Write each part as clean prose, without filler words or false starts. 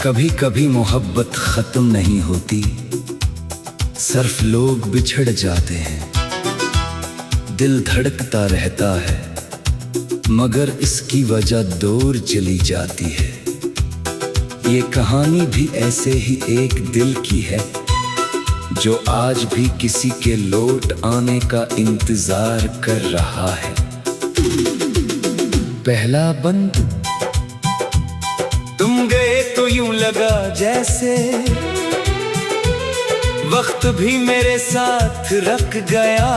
कभी कभी मोहब्बत खत्म नहीं होती, सिर्फ लोग बिछड़ जाते हैं। दिल धड़कता रहता है मगर इसकी वजह दूर चली जाती है। ये कहानी भी ऐसे ही एक दिल की है जो आज भी किसी के लौट आने का इंतजार कर रहा है। पहला बंद। तुम गए तो यूं लगा जैसे वक्त भी मेरे साथ रख गया।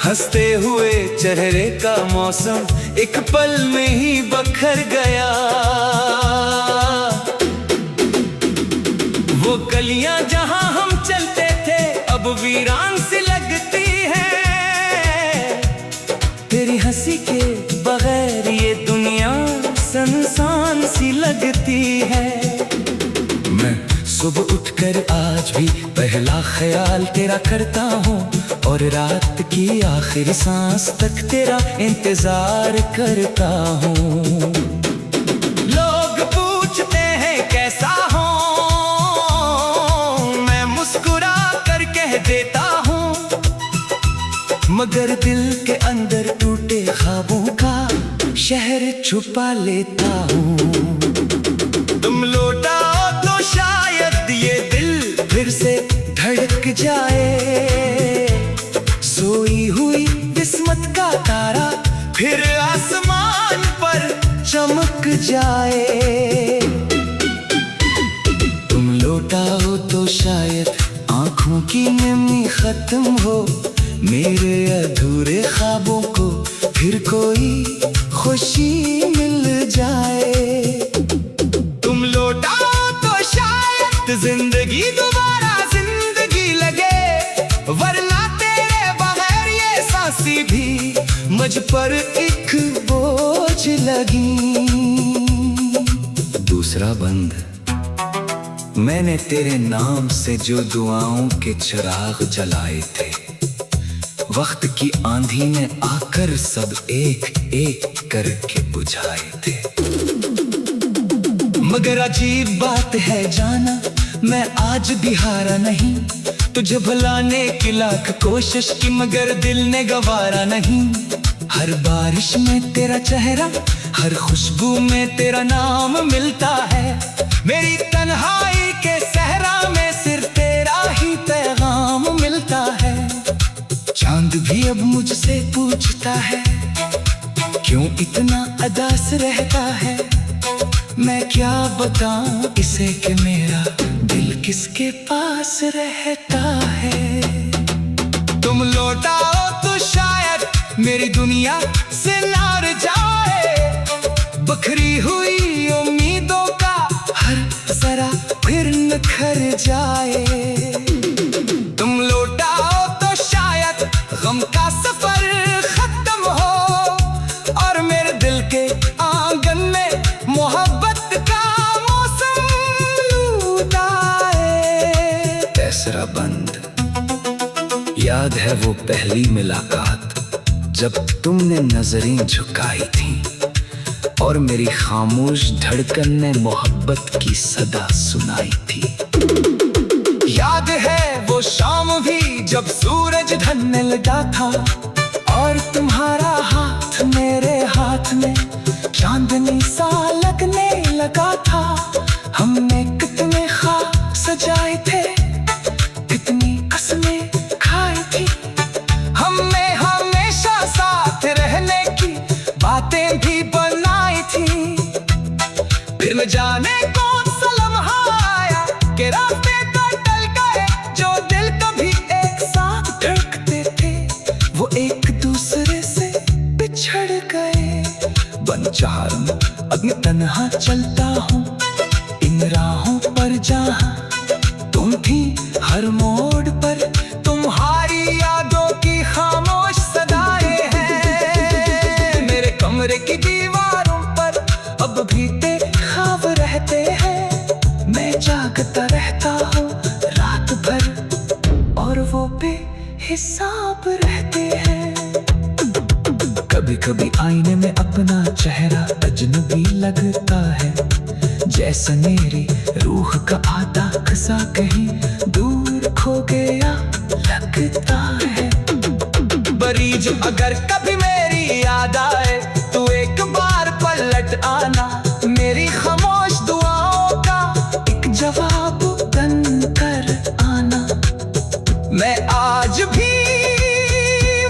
हंसते हुए चेहरे का मौसम एक पल में ही बखर गया। वो गलियां जहां हम चलते थे अब वीरान सी लगती है। तेरी हंसी के बगैर ये दुनिया सुनसान सी लगती है। मैं सुबह उठकर आज भी पहला ख्याल तेरा करता हूँ और रात की आखिरी सांस तक तेरा इंतजार करता हूँ। लोग पूछते हैं कैसा हूँ, मैं मुस्कुरा कर कह देता हूँ, मगर दिल के अंदर टूटे ख्वाबों का शहर छुपा लेता हूँ। तुम लौटाओ तो शायद ये दिल फिर से धड़क जाए। सोई हुई किस्मत का तारा फिर आसमान पर चमक जाए। तुम लौटाओ तो शायद आंखों की नमी खत्म हो, मेरे अधूरे ख्वाबों को फिर कोई खुशी मिल जाए। तुम लौटाओ तो शायद जिंदगी दोबारा जिंदगी लगे, वरना तेरे बगैर ये सांसी भी मुझ पर एक बोझ लगी। दूसरा बंद। मैंने तेरे नाम से जो दुआओं के चिराग जलाए थे, वक्त की आंधी ने आकर सब एक एक करके बुझाए थे। मगर अजीब बात है जाना, मैं आज भी हारा नहीं। तुझे भुलाने की लाख कोशिश की मगर दिल ने गवारा नहीं। हर बारिश में तेरा चेहरा, हर खुशबू में तेरा नाम मिलता है। मेरी तन्हाई के सहरा में सिर्फ तेरा ही पैगाम मिलता है। चांद भी अब मुझसे पूछता है क्यों इतना उदास रहता है। मैं क्या बताऊं इसे कि मेरा दिल किसके पास रहता है। तुम लौटाओ तो शायद मेरी दुनिया से नार जाए। बखरी हुई उम्मीदों का हर जरा फिर निखर जाए। तुम लौटाओ तो शायद गम का सफर खत्म हो और मेरे दिल के आंगन में मोहब्बत का मौसम लूट आए। तीसरा बंद। याद है वो पहली मुलाकात जब तुमने नजरें झुकाई थी और मेरी खामोश धड़कन ने मोहब्बत की सदा सुनाई थी। याद है वो शाम भी जब सूरज ढलने लगा था और तुम्हारा हाथ मेरे हाथ में चांदनी सा लगने लगा था। हमने कितने ख्वाब सजाए थे, कितनी कसमें खाई थी। हमने हमेशा साथ रहने की बातें भी बनाई थी। फिर न जाने कौन सा लम्हा आया कि रास्ते एक दूसरे से बिछड़ गए। बन चार अग्नि तन्हा चलता हूँ इन राहों पर जहाँ तुम थी। हर मोड़ पर तुम्हारी यादों की खामोश सदाएं हैं। मेरे कमरे की दीवारों पर अब भी तेरे ख्वाब रहते हैं। मैं जागता रहता हूँ रात भर और वो बेहिसाब रहते हैं। कभी कभी आईने में अपना चेहरा अजनबी लगता है, जैसे मेरी रूह का आधा हिस्सा कहीं दूर खो गया लगता है। बरीज अगर कभी मेरी याद आए तो एक बार पलट आना, मेरी खामोश दुआओं का एक जवाब बन कर आना। मैं आज भी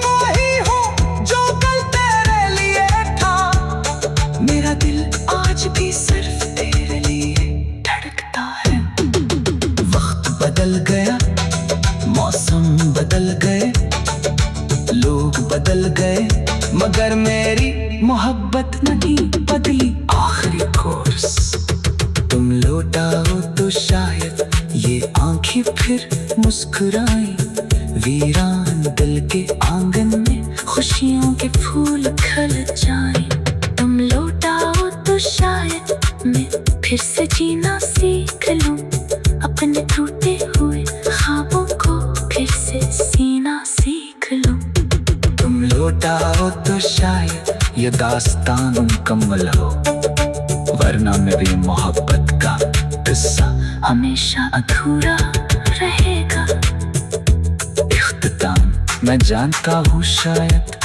वही हूँ जो कल तेरे लिए था, मेरा दिल आज भी सिर्फ तेरे लिए धड़कता है। वक्त बदल गया, मौसम बदल गए, लोग बदल गए, मगर मेरी मोहब्बत नहीं बदली। आखिरी कोर्स तुम लौटाओ तो शायद ये आंखें फिर मुस्कुराएं, वीरान दिल के आंगन में खुशियों के फूल खिल जाएं। तुम लौटाओ तो शायद मैं फिर से जीना सीख लूं, अपने टूटे हुए ख्वाबों को फिर से सीना सीख लूं। तुम लौटाओ तो शायद ये दास्तान मुकम्मल हो, वरना मेरी मोहब्बत का किस्सा हमेशा अधूरा रहेगा। इख्तिताम मैं जानता हूँ शायद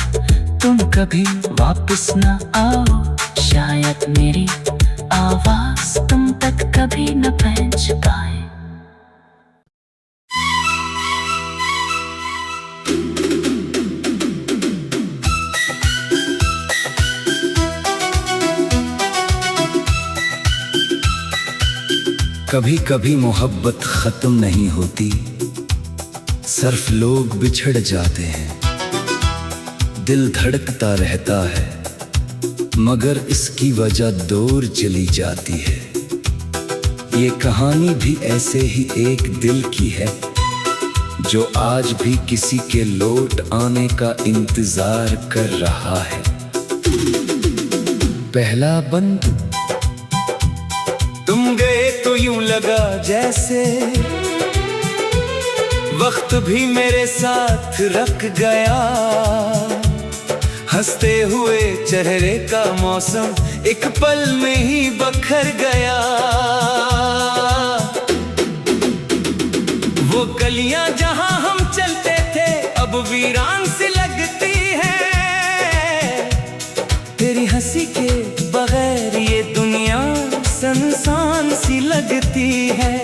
तुम कभी वापस न आओ, शायद मेरी आवाज तुम तक कभी न पहुंच पाए। कभी कभी मोहब्बत खत्म नहीं होती, सिर्फ लोग बिछड़ जाते हैं। दिल धड़कता रहता है मगर इसकी वजह दूर चली जाती है। ये कहानी भी ऐसे ही एक दिल की है जो आज भी किसी के लौट आने का इंतजार कर रहा है। पहला बंद तुम गए तो यूं लगा जैसे वक्त भी मेरे साथ रख गया। हंसते हुए चेहरे का मौसम एक पल में ही बखर गया। वो गलियां जहां हम चलते थे अब वीरान सी लगती है। तेरी हंसी के बगैर ये दुनिया सुनसान सी लगती है।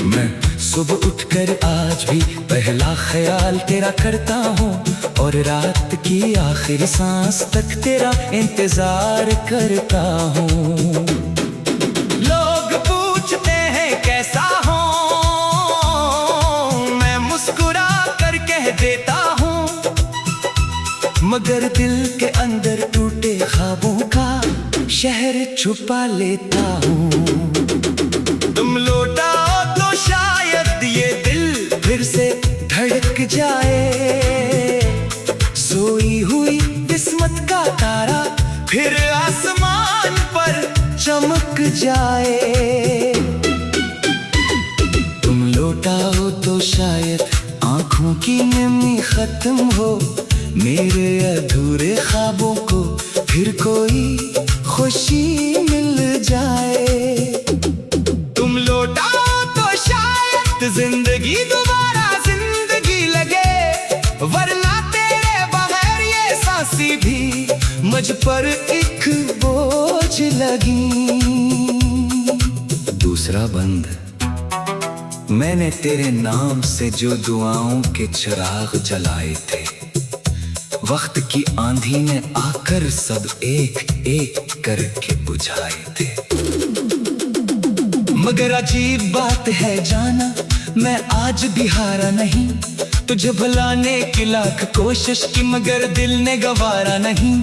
मैं सुबह उठकर आज भी पहला ख्याल तेरा करता हूँ और रात की आखिरी सांस तक तेरा इंतजार करता हूँ। लोग पूछते हैं कैसा हूँ, मैं मुस्कुरा कर कह देता हूँ, मगर दिल के अंदर टूटे ख्वाबों का शहर छुपा लेता हूँ। तुम लौटाओ तो शायद ये दिल फिर से धड़क जाए। सोई हुई किस्मत का तारा फिर आसमान पर चमक जाए। तुम लौटाओ तो शायद आंखों की नमी खत्म हो, मेरे अधूरे ख्वाबों को फिर कोई खुशी मिल जाए। तुम लौटाओ तो शायद जिंदगी दोबारा जिंदगी लगे, वरना तेरे बगैर ये सांसी भी मुझ पर एक बोझ लगी। दूसरा बंद मैंने तेरे नाम से जो दुआओं के चिराग जलाए थे, वक्त की आंधी ने आकर सब एक एक करके बुझाए थे। मगर अजीब बात है जाना, मैं आज भी हारा नहीं। तुझे भुलाने की लाख कोशिश की मगर दिल ने गवारा नहीं।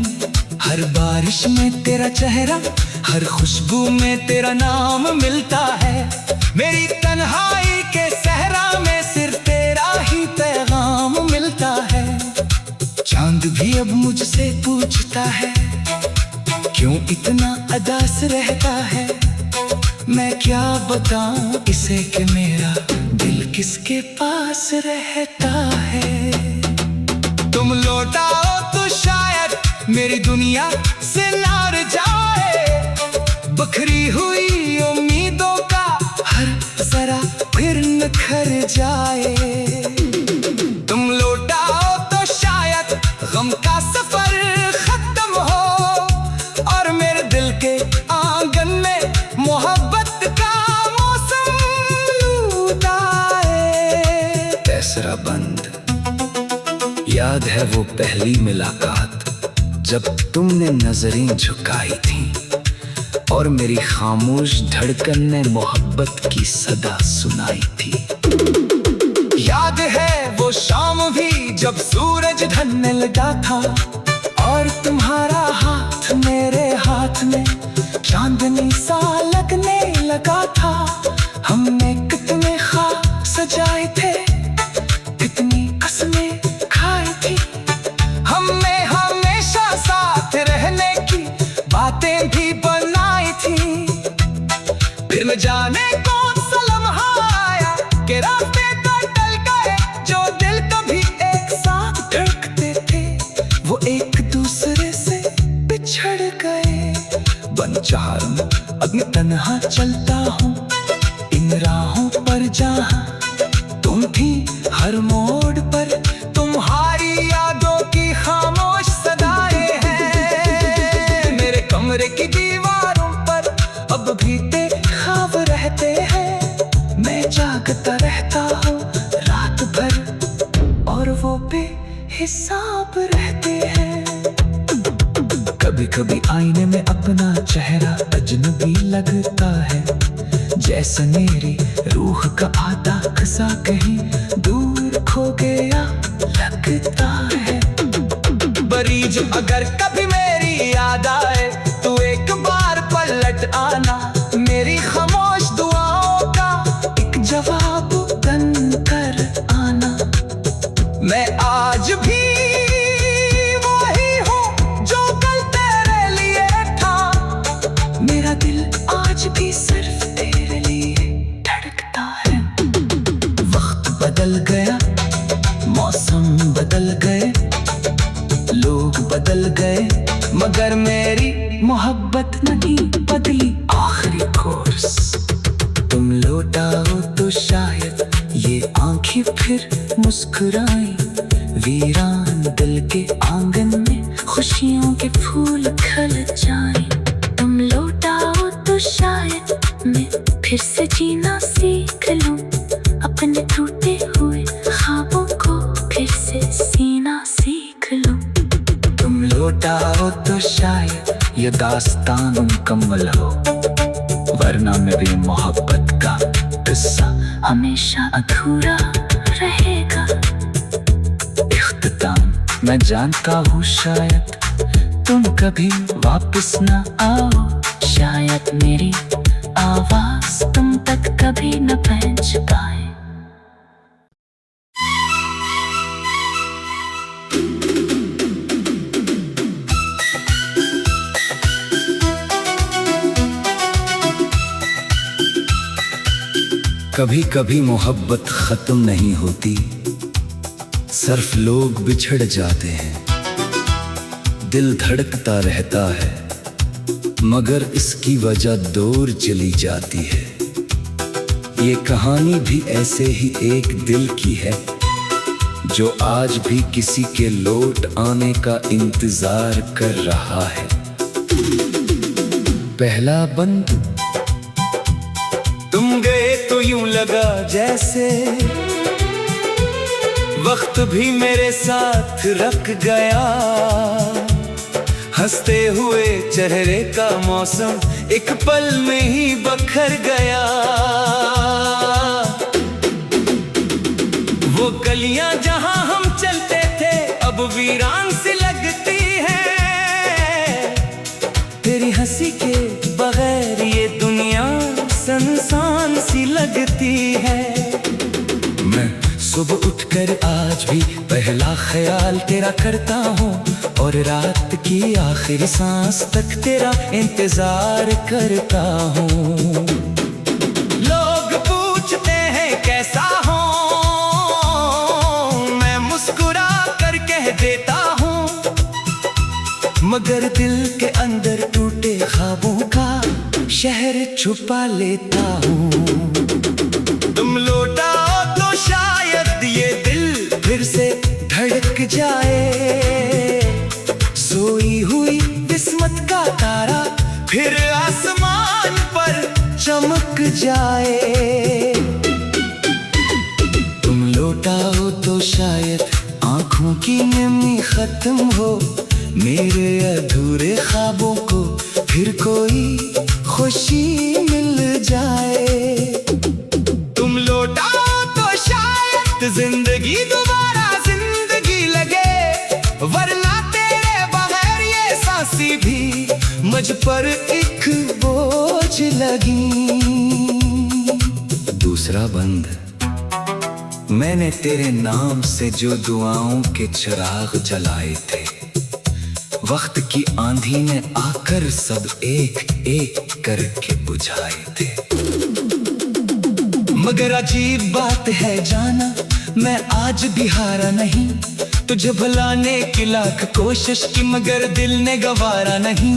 हर बारिश में तेरा चेहरा, हर खुशबू में तेरा नाम मिलता है। मेरी तन्हाई के सहरा में सिर्फ तेरा ही पैगाम मिलता है। चांद भी अब मुझसे पूछता है क्यों इतना उदास रहता है। मैं क्या बताऊं इसे कि मेरा दिल किसके पास रहता है। तुम लौटाओ तो शायद मेरी दुनिया से नार जाए। बिखरी हुई उम्मीदों का हर जरा फिर निखर जाए। तुम लौटाओ तो शायद गम का सफर खत्म हो और मेरे दिल के आंगन में मोहब्बत का मौसम लूट आए। तीसरा बंद। याद है वो पहली मुलाकात जब तुमने नजरें झुकाई थी और मेरी खामोश धड़कन ने मोहब्बत की सदा सुनाई थी। याद है वो शाम भी जब सूरज ढलने लगा था और तुम्हारा हाथ मेरे हाथ में चांदनी सा लगने लगा था। हमने कितने ख्वाब सजाए थे, कितनी कसमें खाई थी, हमने हमेशा साथ रहने की बातें भी बनाई थी। फिर न जाने कौन सा लम्हा आया कि रास्ते तो टल गए, जो दिल कभी एक साथ धड़कते थे वो एक दूसरे से बिछड़ गए। बन चार अब मैं तन्हा चलता हूँ इन राहों पर जहाँ तुम थी, हर मोड़ पर तुम्हारी यादों की खामोश सदाएं हैं। मेरे कमरे की दीवारों पर अब भी तेरे ख्वाब रहते हैं। मैं जागता रहता हूँ रात भर और वो बेहिसाब रहते हैं। कभी कभी आईने में अपना चेहरा अजनबी लगता है, जैसे मेरी रूह का आधा हिस्सा कहीं दूर खो गया लगता है। बरीज अगर कभी मेरी याद आए तो एक बार पलट आना, मेरी खामोश दुआओं का एक जवाब बन कर आना। मैं आज भी वही हूँ जो कल तेरे लिए था, मेरा दिल आज भी सिर्फ तेरे लिए धड़कता है। वक्त बदल गया, मौसम बदल गए, लोग बदल गए, मगर मेरी मोहब्बत नहीं बदली। आखिरी कोर्स। तुम लौटाओ तो शायद ये आंखें फिर मुस्कुराएं, वीरान दिल के आंगन में खुशियों के फूल खिल जाएं। तुम लौटाओ तो शायद मैं फिर से जीना सीख लूं, अपने टूटे हुए ख्वाबों को फिर से सीना सीख लूं। तुम लौटाओ तो शायद ये दास्तान मुकम्मल हो, वरना मेरी मोहब्बत का किस्सा हमेशा अधूरा रहेगा। इख्तिताम। मैं जानता हूँ शायद तुम कभी वापस न आओ, शायद मेरी आवाज तुम तक कभी न पहुंच पाए। कभी कभी मोहब्बत खत्म नहीं होती, सिर्फ लोग बिछड़ जाते हैं। दिल धड़कता रहता है मगर इसकी वजह दूर चली जाती है। ये कहानी भी ऐसे ही एक दिल की है जो आज भी किसी के लौट आने का इंतजार कर रहा है। पहला बंद। तुम गए तो यूं लगा जैसे वक्त भी मेरे साथ रख गया, हंसते हुए चेहरे का मौसम एक पल में ही बखर गया। वो गलियां जहां हम चलते थे अब वीरान सी लगती है, तेरी हंसी के बगैर ये दुनिया सुनसान सी लगती है। मैं सुबह उठकर आज भी पहला ख्याल तेरा करता हूँ और रात की आखिरी सांस तक तेरा इंतजार करता हूँ। लोग पूछते हैं कैसा हूँ, मैं मुस्कुरा कर कह देता हूँ, मगर दिल के अंदर टूटे ख्वाबों का शहर छुपा लेता हूँ। तुम लौटाओ तो शायद ये दिल फिर से धड़क जाए। सोई हुई किस्मत का तारा फिर आसमान पर चमक जाए। तुम लौटाओ तो शायद आंखों की नमी खत्म हो, मेरे अधूरे ख्वाबों को फिर कोई खुशी मिल जाए। तुम लौटाओ तो शायद जिंदगी दोबारा जिंदगी लगे, वरना तेरे बगैर ये सांसी भी मुझ पर एक बोझ लगी। दूसरा बंद, मैंने तेरे नाम से जो दुआओं के चिराग जलाए थे, वक्त की आंधी ने आकर सब एक एक करके बुझाए थे। मगर अजीब बात है जाना, मैं आज भी हारा नहीं। तुझे भुलाने की लाख कोशिश की, मगर दिल ने गवारा नहीं।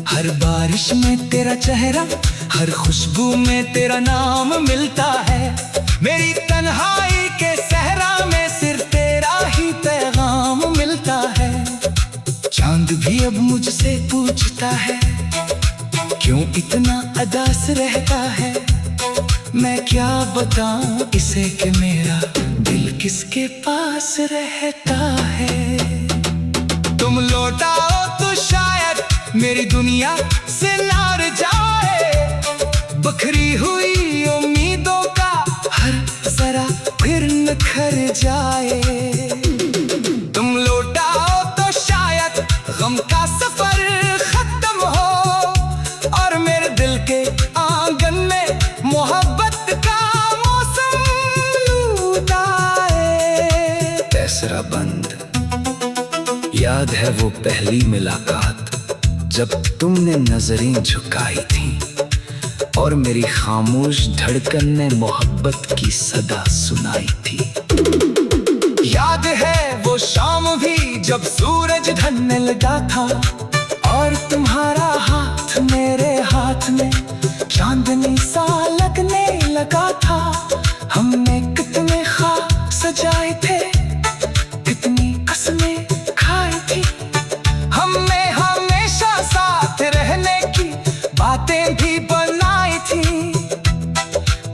हर बारिश में तेरा चेहरा, हर खुशबू में तेरा नाम मिलता है। मेरी तन्हाई के सहरा में सिर्फ तेरा ही पैगाम मिलता है। चांद भी अब मुझसे पूछता है, क्यों इतना उदास रहता है। मैं क्या बताऊं इसे कि मेरा दिल किसके पास रहता है। तुम लौटाओ तो शायद मेरी दुनिया से नार जाए। बखरी हुई उम्मीदों का हर जरा फिर निखर जाए। तुम लौटाओ तो शायद गम का सफर खत्म हो, और मेरे दिल के आंगन में मोहब्बत का मौसम लूट आए। तीसरा बंद, याद है वो पहली मुलाकात जब तुमने नजरें झुकाई थी, और मेरी खामोश धड़कन ने मोहब्बत की सदा सुनाई थी। याद है वो शाम भी जब सूरज ढलने लगा था, और तुम्हारा हाथ मेरे हाथ में चांदनी सा लगने लगा था। हमने कितने ख्वाब सजाए थे, कितनी कसमें खाई थी। हमने हमेशा साथ रहने की बातें भी बनाई थी।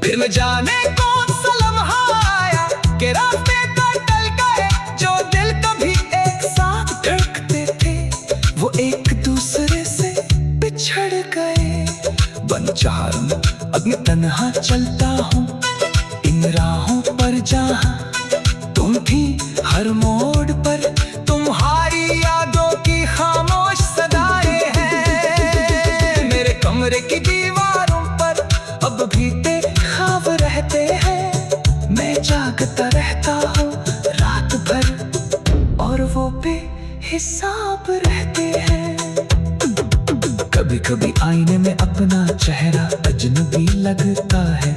फिर न जाने कौन सा लम्हा आया कि रास्ते टल गए। जो दिल कभी एक साथ धड़कते थे, वो एक दूसरे से बिछड़ गए। बनचार में अब मैं तन्हा चलता हूँ, इन राहों पर जहाँ तुम थी। हर मोड़ पर तुम्हारी यादों की खामोश सदाएं हैं। मेरे कमरे की दीवारों पर अब भी तेरे ख्वाब रहते हैं। मैं जागता रहता हूँ रात भर, और वो बेहिसाब रहते हैं। कभी कभी आईने में अपना चेहरा अजनबी लगता है,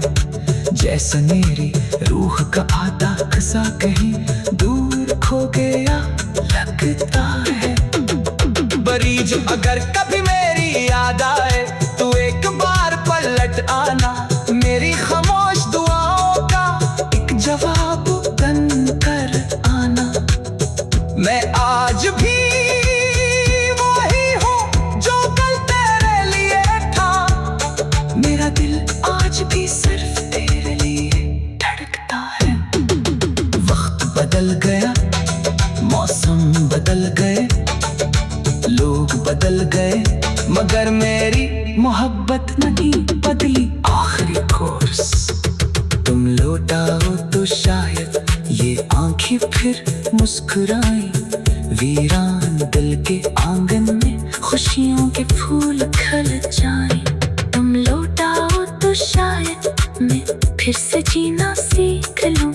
जैसे मेरी रूह का आधा हिस्सा कहीं दूर खो गया लगता है। बरीज अगर कभी मेरी याद आए तो एक बार पलट आना। मेरी खामोश दुआओं का एक जवाब बन कर आना। मैं आज भी वही हूँ जो कल तेरे लिए था। मेरा दिल आज भी सिर्फ तेरे लिए धड़कता है। वक्त बदल गया, मौसम बदल गए, लोग बदल गए, मगर मेरी मोहब्बत नहीं बदली। आखिरी कोर्स, तुम लौटाओ तो शायद ये आंखें फिर मुस्कुराएं। वीरान दिल के आंगन में खुशियों के फूल खिल जाएं। तुम लौटाओ तो शायद मैं फिर से जीना सीख लूं,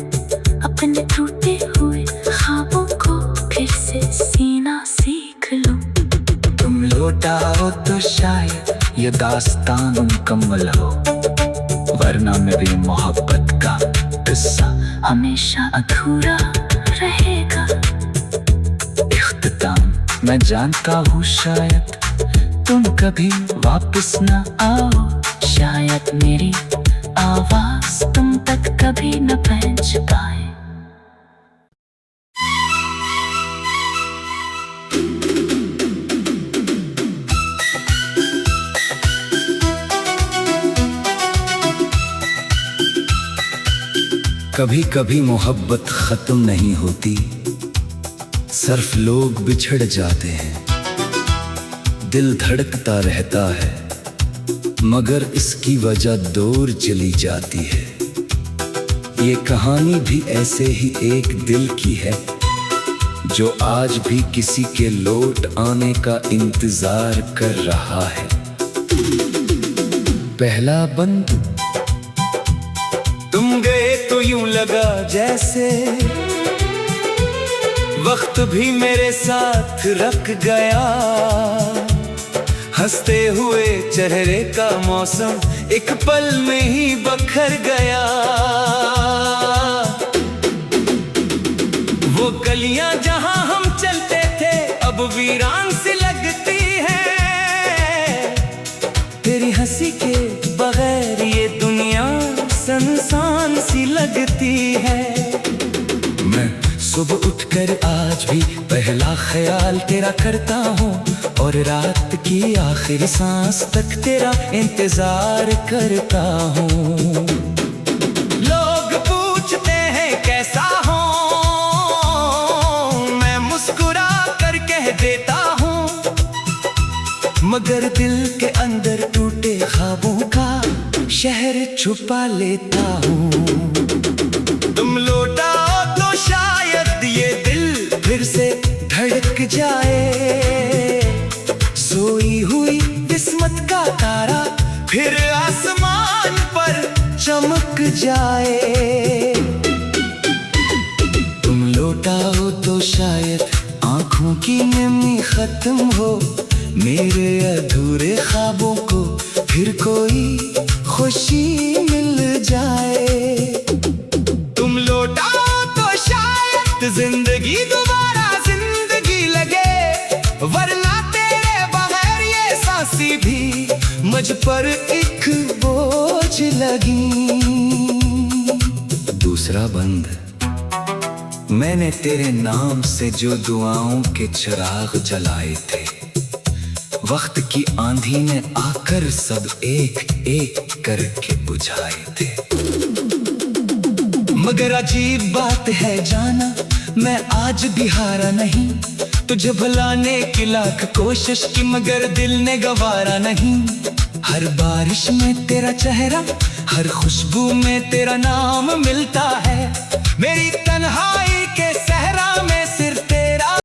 अपने टूटे हुए ख्वाबों को फिर से सीना सीख लूं। तुम लौटाओ तो शायद ये दास्तान मुकम्मल हो, वरना मेरी मोहब्बत का किस्सा हमेशा अधूरा रहेगा। इख्तिताम, मैं जानता हूँ शायद तुम कभी वापस न आओ। शायद मेरी आवाज तुम तक कभी न पहुंच पाए। कभी कभी मोहब्बत खत्म नहीं होती, सिर्फ लोग बिछड़ जाते हैं। दिल धड़कता रहता है मगर इसकी वजह दूर चली जाती है। ये कहानी भी ऐसे ही एक दिल की है जो आज भी किसी के लौट आने का इंतजार कर रहा है। पहला बंद। तुम गए तो यूं लगा जैसे वक्त भी मेरे साथ रख गया। हंसते हुए चेहरे का मौसम एक पल में ही बखर गया। वो गलियां जहां हम चलते थे अब वीरान सी लगती है। तेरी हंसी के बगैर ये दुनिया सुनसान सी लगती है। मैं सुबह उठकर आज भी पहला ख्याल तेरा करता हूँ और रात की आखिरी सांस तक तेरा इंतजार करता हूँ। लोग पूछते हैं कैसा हूँ, मैं मुस्कुरा कर कह देता हूँ, मगर दिल के अंदर टूटे ख्वाबों का शहर छुपा लेता हूँ। तुम लौटाओ तो शायद ये दिल फिर से धड़क जाए। सोई हुई किस्मत का तारा फिर आसमान पर चमक जाए। तुम लौटाओ तो शायद आंखों की नमी खत्म हो, मेरे अधूरे ख्वाबों को फिर कोई खुशी मिल जाए। तुम लौटाओ तो शायद जिंदगी दोबारा जिंदगी लगे, वरना तेरे बगैर ये सांसी भी मुझ पर एक बोझ लगी। दूसरा बंद। मैंने तेरे नाम से जो दुआओं के चिराग जलाए थे, वक्त की आंधी ने आकर सब एक एक करके बुझाए थे। मगर अजीब बात है जाना, मैं आज भी हारा नहीं। तुझे भुलाने की लाख कोशिश की मगर दिल ने गवारा नहीं। हर बारिश में तेरा चेहरा, हर खुशबू में तेरा नाम मिलता है। मेरी